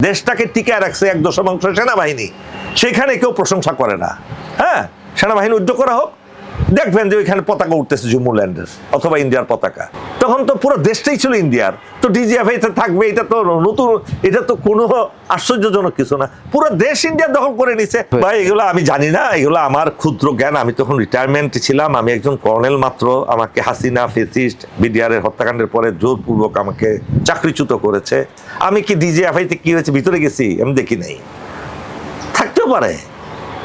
দেশটাকে টিকায় রাখছে 1/10 সেনাবাহিনী, সেখানে কেউ প্রশংসা করে না। হ্যাঁ, সেনাবাহিনী উদ্যোগ করা হোক, দেখবেন যে ওইখানে পতাকা উঠতেছে জুমুল্যান্ডের অথবা ইন্ডিয়ার পতাকা। তখন তো পুরো দেশটাই ছিল ইন্ডিয়ার, তো ডিজিএফআই থাকবে, এটা তো নতুন, এটা তো কোনো আশ্চর্যজনক কিছু না। পুরো দেশ ইন্ডিয়া দখল করে নিছে। ভাই এগুলো আমি জানি না, এগুলো আমার ক্ষুদ্র জ্ঞান। আমি তখন রিটায়ারমেন্টে ছিলাম, আমি একজন কর্নেল মাত্র। আমাকে হাসিনা ফেসিস্ট বিডিআরের হত্যাকাণ্ডের পরে জোরপূর্বক আমাকে চাকরিচ্যুত করেছে। আমি কি ডিজিএফআইতে কি হয়েছে ভিতরে গেছি? আমি দেখি নাই, থাকতেও পারে।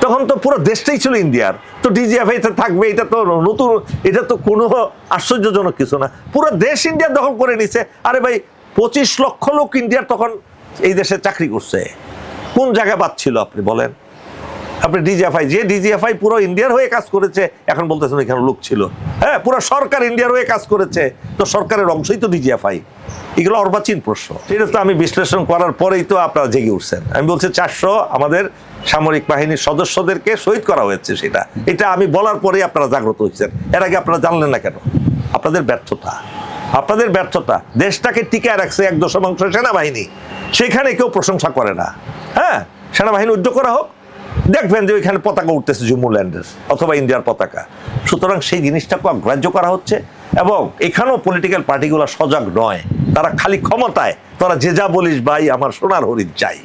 তখন তো পুরো দেশটাই ছিল ইন্ডিয়ার, তো ডিজিএফআই থাকবে, এটা তো নতুন, এটা তো কোনো আশ্চর্যজনক কিছু না। পুরো দেশ ইন্ডিয়া দখল করে নিছে। আরে ভাই, 25 লক্ষ লোক ইন্ডিয়ার তখন এই দেশে চাকরি করছে, কোন জায়গায় পাচ্ছিল আপনি বলেন? আপনি ডিজিএফআই, যে ডিজিএফআই পুরো ইন্ডিয়ার হয়ে কাজ করেছে, এখন বলতেছেন এখানে লোক ছিল। হ্যাঁ, পুরো সরকার ইন্ডিয়ার হয়ে কাজ করেছে, তো সরকারের অংশই তো ডিজিএফআই। এগুলো অর্বাচীন প্রশ্ন। সেটা তো আমি বিশ্লেষণ করার পরেই তো আপনারা জেগে উঠছেন। আমি বলছি 400 আমাদের সামরিক বাহিনীর সদস্যদেরকে শহীদ করা হয়েছে, সেটা এটা আমি বলার পরেই আপনারা জাগ্রত হচ্ছেন। এর আগে আপনারা জানলেন না কেন? আপনাদের ব্যর্থতা, আপনাদের ব্যর্থতা। দেশটাকে টিকায় রাখছে 1/10 সেনাবাহিনী, সেখানে কেউ প্রশংসা করে না। হ্যাঁ, সেনাবাহিনী উদ্যোগ করা হোক, দেখবেন যে ওইখানে পতাকা উঠতেছে জুমুল্যান্ডের অথবা ইন্ডিয়ার পতাকা। সুতরাং সেই জিনিসটাকে অগ্রাহ্য করা হচ্ছে। এবং এখানেও পলিটিক্যাল পার্টিগুলো সজাগ নয়, তারা খালি ক্ষমতায়, তারা যে যা বলিস ভাই আমার সোনার হরিণ চাই।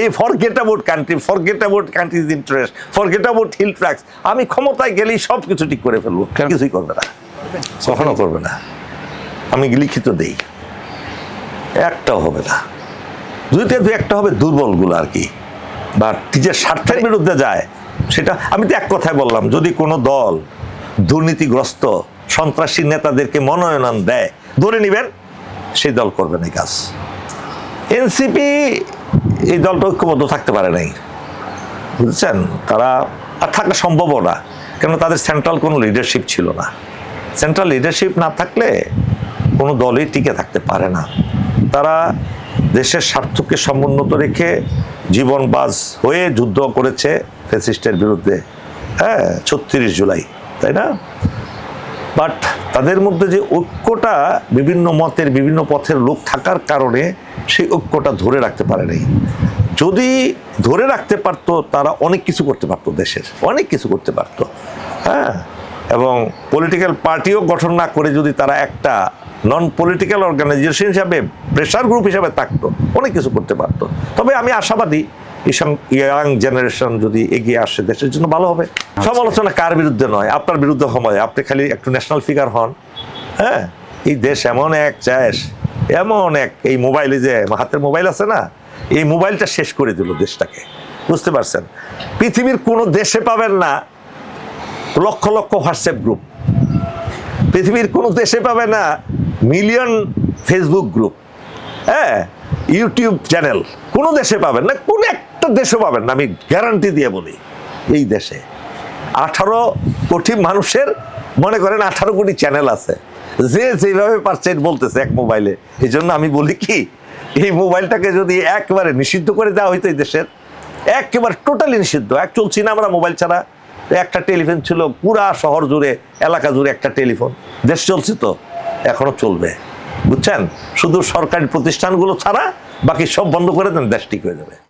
এই forget about country, forget about country's interest, forget about hill tracks. আমি ক্ষমতায় গেলেই সব কিছু ঠিক করে ফেলবো, কিছুই করবে না, কখনো করবে না। আমি লিখিত দেই, একটাও হবে না। দুইতে দু একটা হবে দুর্বলগুলো আর কি, বা নিজের স্বার্থের বিরুদ্ধে যায়। সেটা আমি তো এক কথায় বললাম, যদি কোনো দল দুর্নীতিগ্রস্ত সন্ত্রাসী নেতাদেরকে মনোনয়ন দেয়, ধরে নেবেন সেই দল করবে না এই কাজ। এনসিপি এই দলটা ঐক্যবদ্ধ থাকতে পারে নাই, বুঝছেন? তারা আর থাকা সম্ভবও না, কেন তাদের সেন্ট্রাল কোনো লিডারশিপ ছিল না। সেন্ট্রাল লিডারশিপ না থাকলে কোনো দলই টিকে থাকতে পারে না। তারা দেশের স্বার্থকে সমুন্নত রেখে জীবনবাজ হয়ে যুদ্ধ করেছে ফ্যাসিস্টের বিরুদ্ধে। হ্যাঁ, 36 জুলাই, তাই না? বাট তাদের মধ্যে যে ঐক্যটা, বিভিন্ন মতের বিভিন্ন পথের লোক থাকার কারণে সেই ঐক্যটা ধরে রাখতে পারে নাই। যদি ধরে রাখতে পারতো, তারা অনেক কিছু করতে পারতো, দেশের অনেক কিছু করতে পারতো। হ্যাঁ, এবং পলিটিক্যাল পার্টিও গঠন না করে যদি তারা একটা নন পলিটিক্যাল অর্গানাইজেশন হিসাবে, প্রেশার গ্রুপ হিসাবে থাকতো, অনেক কিছু করতে পারতো। তবে আমি আশাবাদী, ইয়াং জেনারেশন যদি এগিয়ে আসে দেশের জন্য ভালো হবে। সমালোচনা কার বিরুদ্ধে নয়, আপনার বিরুদ্ধে হয়। আপনি খালি একটু ন্যাশনাল ফিগার হন। হ্যাঁ, এই দেশ এমন এক চাষ, এমন এক, এই মোবাইলে যে হাতের মোবাইল আছে না, এই মোবাইলটা শেষ করে দিল দেশটাকে, বুঝতে পারছেন? পৃথিবীর কোনো দেশে পাবেন না লক্ষ লক্ষ হোয়াটসঅ্যাপ গ্রুপ, পৃথিবীর কোনো দেশে পাবে না মিলিয়ন ফেসবুক গ্রুপ, হ্যাঁ, ইউটিউব চ্যানেল, কোনো দেশে পাবেন না, কোনো একটা দেশে পাবেন না, আমি গ্যারান্টি দিয়ে বলি। এই দেশে 18 কোটি মানুষের, মনে করেন 18 কোটি চ্যানেল আছে, যে যেভাবে পারছে বলতেছে এক মোবাইলে। এই জন্য আমি বলি কি, এই মোবাইলটাকে যদি একেবারে নিষিদ্ধ করে দেওয়া হইতো এই দেশের, একেবারে টোটালি নিষিদ্ধ। চলছি না আমরা মোবাইল ছাড়া, একটা টেলিফোন ছিল পুরা শহর জুড়ে, এলাকা জুড়ে একটা টেলিফোন। দেশ চলছে তো, এখনো চলবে, বুঝছেন? শুধু সরকারি প্রতিষ্ঠানগুলো ছাড়া বাকি সব বন্ধ করে দেন, দেশ ঠিক হয়ে যাবে।